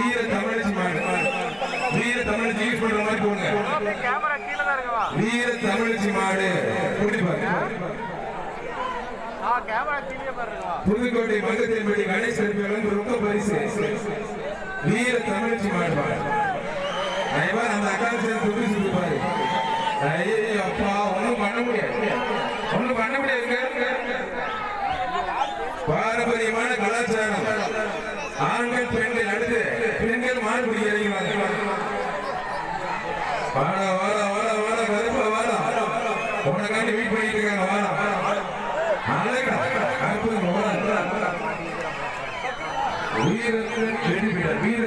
வீர தமிழச்சி மாடு. வீர தமிழச்சி யூஸ் பண்ற மாதிரி போங்க. வீர தமிழச்சி மாடு புதுக்கோட்டை மங்கத்தேன்படி கணேசன் ரொம்ப பரிசு. வீர தமிழச்சி மாடு அந்த அக்காட்சி துடிச்சு பாரு. அப்பா ஒண்ணும் பண்ண முடியாது, ஒண்ணும் பண்ண முடியாது. பாரம்பரியமான கலாச்சாரம். ஆண்கள் பெண்கள் அடுத்து பெண்கள் மாடு பிடிக்கிறாங்க. வாடா வாடா வாடா வாடா கருப்பா வாடா உனக்காண்டி வெயிட் பண்ணிட்டு இருக்காங்க. வாடா அழகா வீர வீர